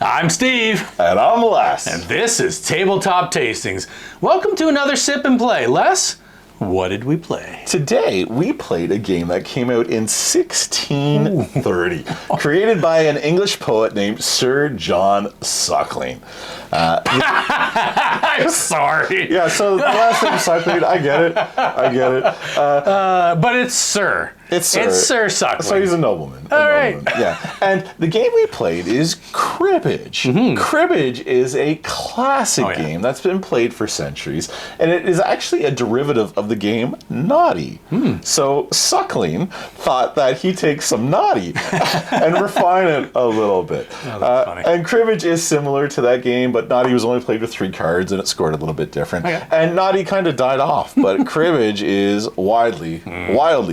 I'm Steve. And I'm Les. And this is Tabletop Tastings. Welcome to another Sip and Play. Les, what did we play? Today, we played a game that came out in 1630, created by an English poet named Sir John Suckling. I'm sorry. Yeah, so the last name Suckling, I get it. But it's Sir. It's Sir. It's Sir Suckling. So he's a nobleman. All right. Yeah. And the game we played is Cribbage. Cribbage is a classic game that's been played for centuries, and it is actually a derivative of the game Naughty. So Suckling thought that he'd take some Naughty and refine it a little bit. Oh, that's funny. And Cribbage is similar to that game, but Naughty was only played with 3 cards, and it scored a little bit different. Okay. And Naughty kind of died off, but Cribbage is wildly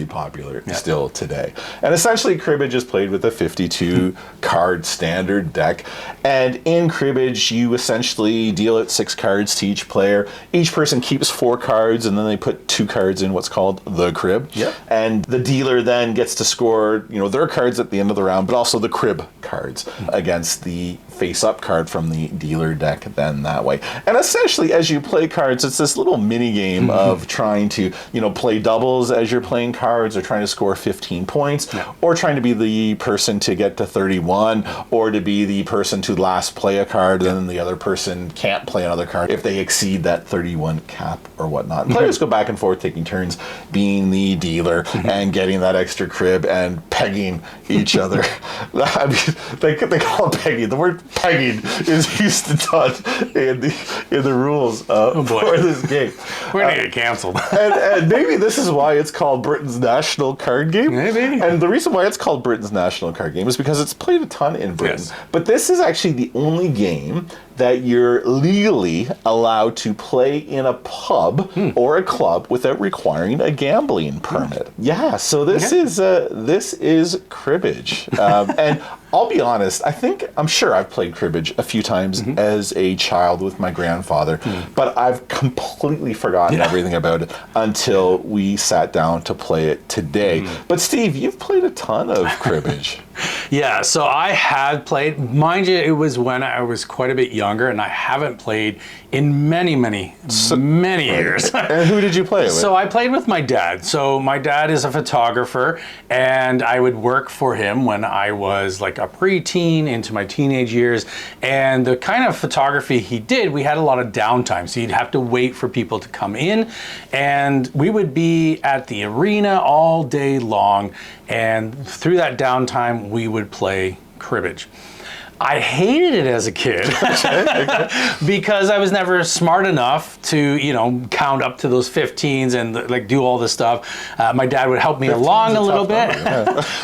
popular still today. And essentially, Cribbage is played with a 52 card standard deck. And in Cribbage, you essentially deal out 6 cards to each player. Each person keeps 4 cards, and then they put 2 cards in what's called the crib. Yep. And the dealer then gets to score, their cards at the end of the round, but also the crib cards against the face-up card from the dealer deck then that way. And essentially, as you play cards, it's this little mini game of trying to, play doubles as you're playing cards, or trying to score 15 points, or trying to be the person to get to 31, or to be the person to last play a card, and then the other person can't play another card if they exceed that 31 cap or whatnot. Players go back and forth taking turns being the dealer and getting that extra crib and pegging each other. I mean, they call it pegging. The word pegging is used to done in the rules for this game. We're going to get canceled. And maybe this is why it's called Britain's national card game. Maybe. And the reason why it's called Britain's national card game is because it's played a ton in Britain. Yes. But this is actually the only game that you're legally allowed to play in a pub or a club without requiring a gambling permit. Yeah, so this is Cribbage. And I'll be honest, I'm sure I've played Cribbage a few times as a child with my grandfather, but I've completely forgotten everything about it until we sat down to play it today. But Steve, you've played a ton of Cribbage. Yeah, so I had played, mind you, it was when I was quite a bit younger, and I haven't played in many years. And who did you play with? So I played with my dad. So my dad is a photographer, and I would work for him when I was like a preteen into my teenage years. And the kind of photography he did, we had a lot of downtime. So you'd have to wait for people to come in, and we would be at the arena all day long. And through that downtime, we would play Cribbage. I hated it as a kid because I was never smart enough to, count up to those 15s and like do all this stuff. My dad would help me along a little bit.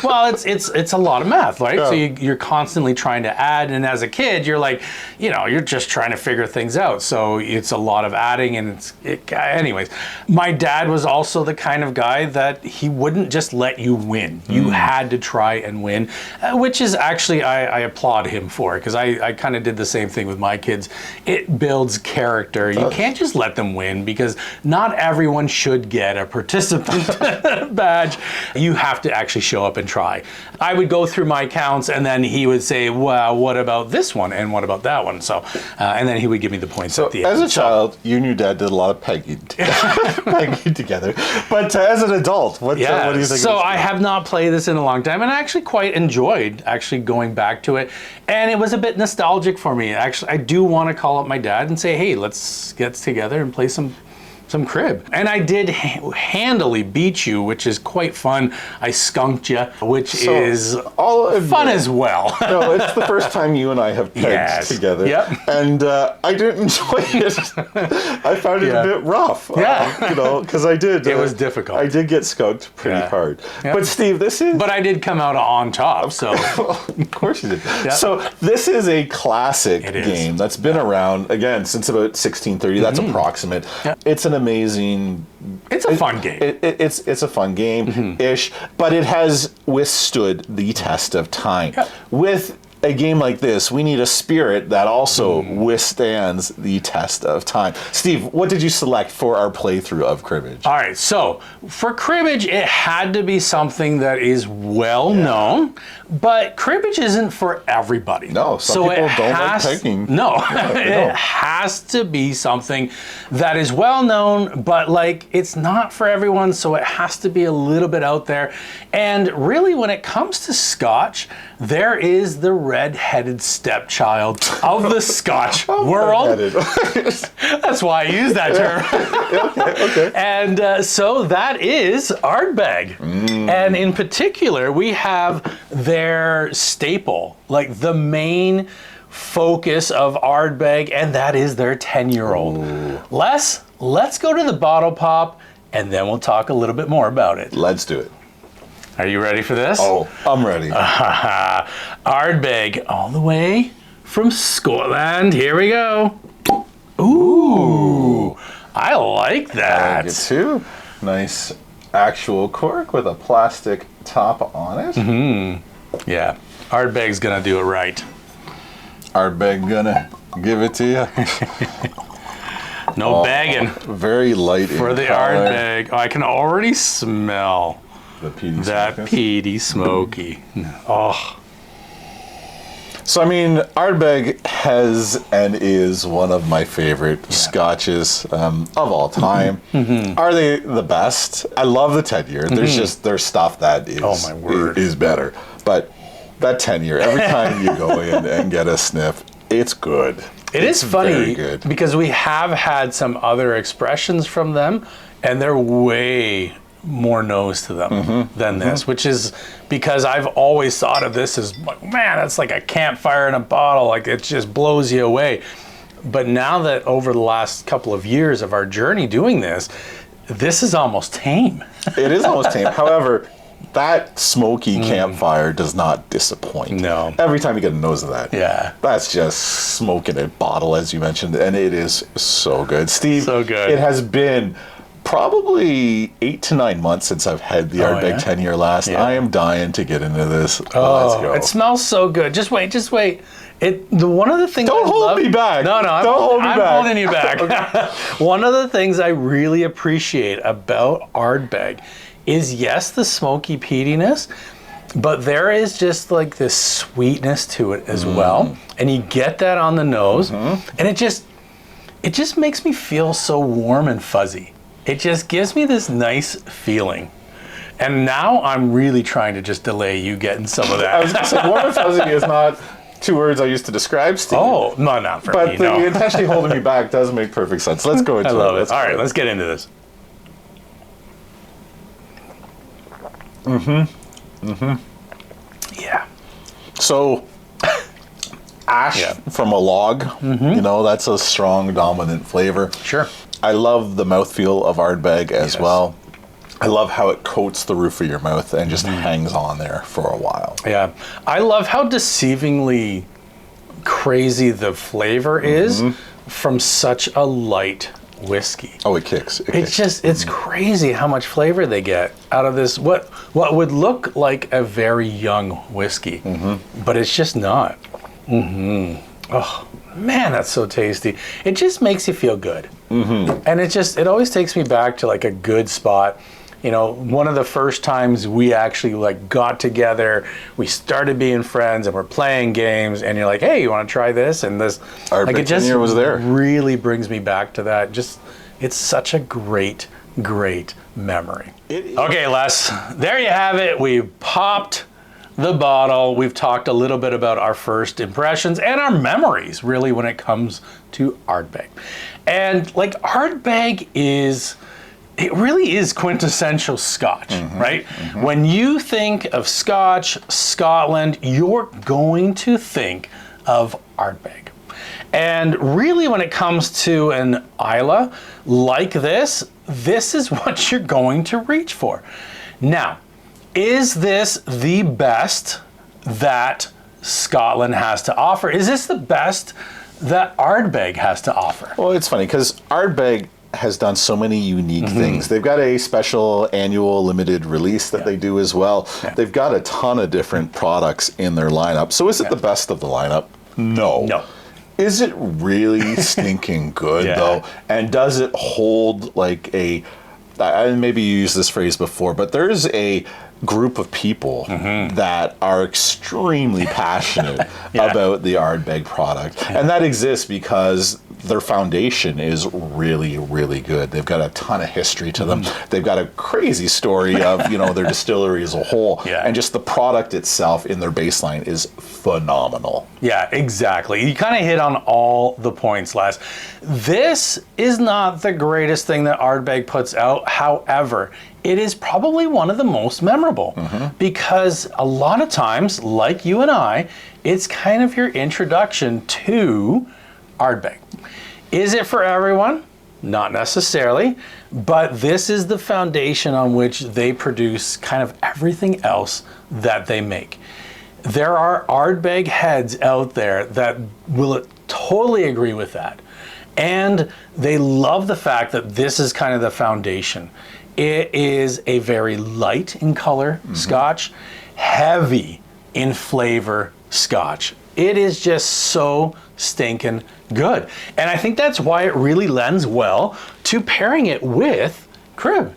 Well, it's a lot of math, right? Yeah. So you're constantly trying to add, and as a kid, you're like, you're just trying to figure things out. So it's a lot of adding, and anyways. My dad was also the kind of guy that he wouldn't just let you win. You had to try and win, which is actually I applaud him for, because I kind of did the same thing with my kids. It builds character. You can't just let them win, because not everyone should get a participant badge. You have to actually show up and try. I would go through my counts, and then he would say, well, what about this one, and what about that one? So and then he would give me the points at the end. As a child, you and your dad did a lot of pegging together. But as an adult, what do you think? So I have not played this in a long time, and I actually quite enjoyed going back to it. And it was a bit nostalgic for me. Actually, I do want to call up my dad and say, hey, let's get together and play some crib. And I did handily beat you, which is quite fun. I skunked you, which is fun as well. No, it's the first time you and I have pegged together. Yep. And I didn't enjoy it. I found it a bit rough. Because I did. It was difficult. I did get skunked pretty hard. Yep. But Steve, But I did come out on top, so. Of course you did. Yep. So this is a classic game that's been around, again, since about 1630. That's approximate. Yep. It's an amazing. It's a fun game. It's a fun game-ish, but it has withstood the test of time. Yep. With a game like this, we need a spirit that also withstands the test of time. Steve, what did you select for our playthrough of Cribbage? All right, so for Cribbage, it had to be something that is well known, but Cribbage isn't for everybody. No, some people don't like pegging. No, it has to be something that is well known, but like it's not for everyone, so it has to be a little bit out there. And really, when it comes to Scotch, there is the red-headed stepchild of the Scotch world. That's why I use that term. Okay. And so that is Ardbeg. And in particular, we have their staple, like the main focus of Ardbeg, and that is their 10-year-old. Let's go to the bottle pop, and then we'll talk a little bit more about it. Let's do it. Are you ready for this? Oh, I'm ready. Ardbeg, all the way from Scotland. Here we go. Ooh, I like that. I like it too. Nice actual cork with a plastic top on it. Yeah, Ardbeg's gonna do it right. Ardbeg gonna give it to you. No bagging Very light for the color. Ardbeg. Oh, I can already smell The peaty that smokiness. peaty smoky. Oh, So I mean, Ardbeg has and is one of my favorite scotches of all time. Are they the best? I love the 10-year. There's stuff that is Oh, my word. is better, but that 10-year, every time you go in and get a sniff, it's good. it is It's funny very good. because we have had some other expressions from them, and they're way more nose to them than this, which is because I've always thought of this as like, man, that's like a campfire in a bottle, like it just blows you away. But now that over the last couple of years of our journey doing this is almost tame. It is almost tame. However, that smoky campfire does not disappoint. No. Every time you get a nose of that. Yeah. That's just smoke in a bottle, as you mentioned, and it is so good. Steve, So good. It has been probably 8 to 9 months since I've had the Ardbeg yeah? 10-year last. Yeah. I am dying to get into this. Let's Oh, go. it smells so good. Just wait. One of the things Don't I hold love, me back. No, Don't hold me I'm back. holding you back. One of the things I really appreciate about Ardbeg is, yes, the smoky peatiness, but there is just like this sweetness to it as well, and you get that on the nose, and it just makes me feel so warm and fuzzy. It just gives me this nice feeling. And now I'm really trying to just delay you getting some of that. I was going to say, warm and fuzzy is not 2 words I used to describe Steve. Oh, no, not for But me, the no. intentionally holding me back does make perfect sense. Let's go into I love it. it. All right, let's get into this. Yeah. So, ash Yeah. from a log, you know, that's a strong, dominant flavor. Sure. I love the mouthfeel of Ardbeg as Yes. well. I love how it coats the roof of your mouth and just hangs on there for a while. Yeah. I love how deceivingly crazy the flavor is from such a light whiskey. Oh, it kicks. It It's kicks. just, it's crazy how much flavor they get out of this, what would look like a very young whiskey, but it's just not. Oh, man, that's so tasty. It just makes you feel good. And it always takes me back to like a good spot. You know, one of the first times we actually like got together, we started being friends and we're playing games, and you're like, hey, you want to try this? And this, Our like, big it just tenure was there. really brings me back to that. Just, it's such a great, great memory. It is. Okay, Les, there you have it. We popped the bottle. We've talked a little bit about our first impressions and our memories, really, when it comes to Ardbeg. And like, Ardbeg it really is quintessential Scotch, right? When you think of Scotch, Scotland, you're going to think of Ardbeg. And really, when it comes to an Islay like this is what you're going to reach for. Now, is this the best that Scotland has to offer? Is this the best that Ardbeg has to offer? Well, it's funny because Ardbeg has done so many unique things. They've got a special annual limited release that they do as well. They've got a ton of different products in their lineup. So is it the best of the lineup? No. No. Is it really stinking good though? And does it hold like a, maybe you used this phrase before, but there's a group of people that are extremely passionate about the Ardbeg product. And that exists because their foundation is really, really good. They've got a ton of history to them. They've got a crazy story of, you know, their distillery as a whole. And just the product itself in their baseline is phenomenal. Yeah, exactly. You kind of hit on all the points, Les. This is not the greatest thing that Ardbeg puts out. However, it is probably one of the most memorable because a lot of times, like you and I, it's kind of your introduction to Ardbeg. Is it for everyone? Not necessarily, but this is the foundation on which they produce kind of everything else that they make. There are Ardbeg heads out there that will totally agree with that. And they love the fact that this is kind of the foundation. It is a very light in color Scotch, heavy in flavor Scotch. It is just so stinking good. And I think that's why it really lends well to pairing it with Crib.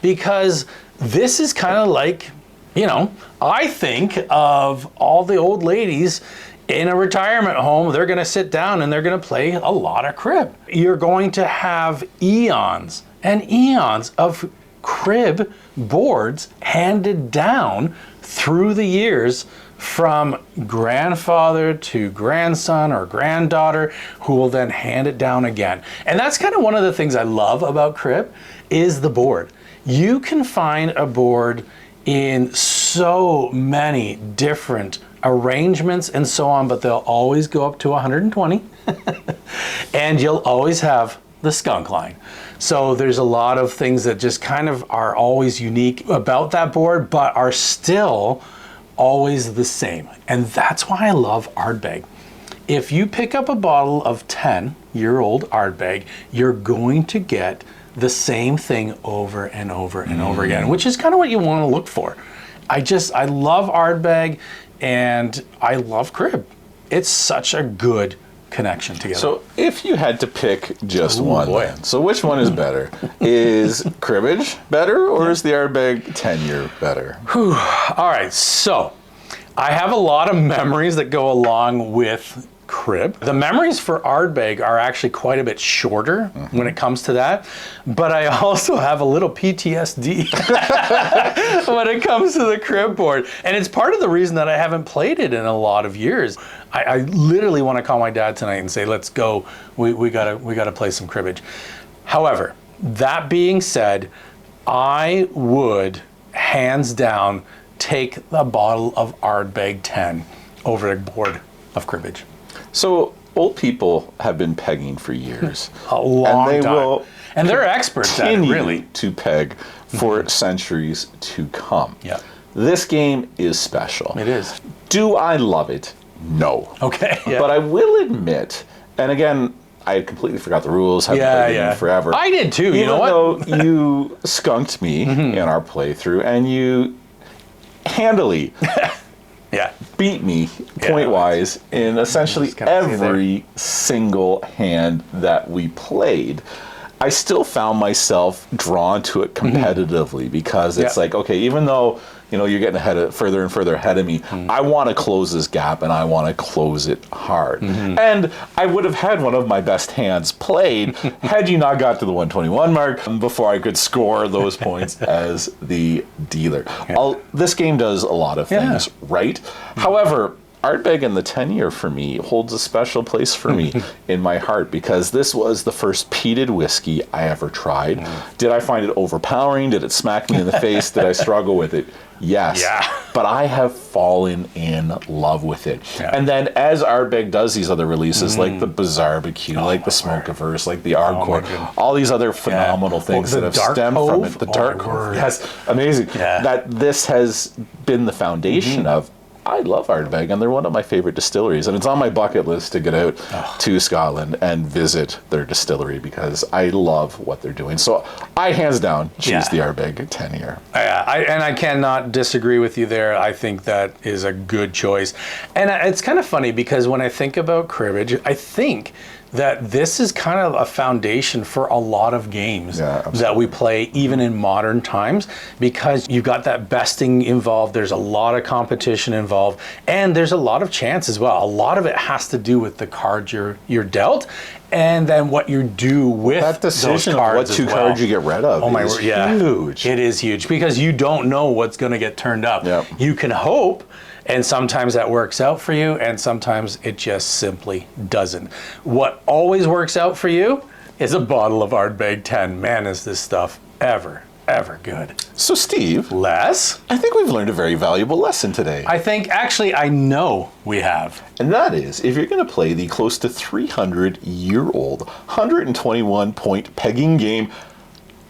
Because this is kind of like, you know, I think of all the old ladies in a retirement home, they're going to sit down and they're going to play a lot of Crib. You're going to have eons and eons of Crib boards handed down through the years from grandfather to grandson or granddaughter, who will then hand it down again. And that's kind of one of the things I love about Crib is the board. You can find a board in so many different arrangements and so on, but they'll always go up to 120 and you'll always have the skunk line. So there's a lot of things that just kind of are always unique about that board, but are still always the same. And that's why I love Ardbeg. If you pick up a bottle of 10-year-old Ardbeg, you're going to get the same thing over and over and over again, which is kind of what you want to look for. I love Ardbeg and I love Crib. It's such a good connection together. So if you had to pick just one, then, so which one is better? Is Cribbage better or is the Ardbeg 10-year better? All right, so I have a lot of memories that go along with Crib. The memories for Ardbeg are actually quite a bit shorter when it comes to that, but I also have a little PTSD when it comes to the Crib board. And it's part of the reason that I haven't played it in a lot of years. I literally want to call my dad tonight and say, let's go, we gotta play some cribbage. However, that being said, I would hands down take a bottle of Ardbeg 10 over a board of cribbage. So old people have been pegging for years. A long and they time. will and they're experts at it, really. To peg for centuries to come. Yeah. This game is special. It is. Do I love it? No. Okay. Yeah. But I will admit, and again, I had completely forgot the rules, haven't played the game forever. I did too, you know what? Even though you skunked me in our playthrough and you handily beat me point-wise in essentially every single hand that we played, I still found myself drawn to it competitively because it's like, okay, even though you're getting further and further ahead of me, I want to close this gap and I want to close it hard. And I would have had one of my best hands played had you not got to the 121 mark before I could score those points as the dealer. This game does a lot of things right. However, Ardbeg in the 10-year for me holds a special place for me in my heart because this was the first peated whiskey I ever tried. Did I find it overpowering? Did it smack me in the face? Did I struggle with it? Yes. But I have fallen in love with it. And then as Ardbeg does these other releases, like the Bizarre-BQ, like the Smoke-Averse, like the Ardcore, all these other phenomenal things that have stemmed from it. The Dark Cove. Yes, amazing. That this has been the foundation of. I love Ardbeg, and they're one of my favorite distilleries, and it's on my bucket list to get out to Scotland and visit their distillery because I love what they're doing. So I hands down choose the Ardbeg 10-year. And I cannot disagree with you there. I think that is a good choice. And it's kind of funny because when I think about cribbage, I think that this is kind of a foundation for a lot of games that we play even in modern times, because you've got that besting involved, there's a lot of competition involved, and there's a lot of chance as well. A lot of it has to do with the cards you're dealt, and then what you do with that decision those cards of what two cards you get rid of is huge. It is huge because you don't know what's going to get turned up. You can hope, and sometimes that works out for you, and sometimes it just simply doesn't. What always works out for you is a bottle of Ardbeg 10. Man, is this stuff ever good. So Steve, Les? I think we've learned a very valuable lesson today. I know we have. And that is, if you're going to play the close to 300-year-old, 121-point pegging game,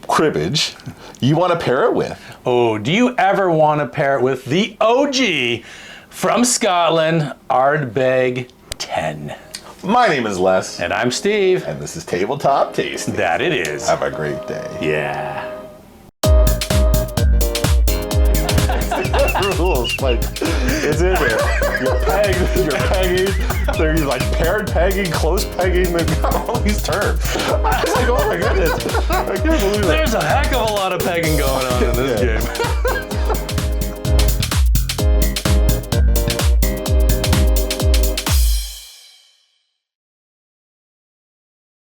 Cribbage, you want to pair it with? Oh, do you ever want to pair it with the OG from Scotland, Ardbeg 10? My name is Les. And I'm Steve. And this is Tabletop Tastings. That it is. Have a great day. Yeah. Rules, like, it's in there. You're pegging, there's like paired pegging, close pegging, they've got all these terms. I was like, oh my goodness, I can't believe it. There's a heck of a lot of pegging going on in this game.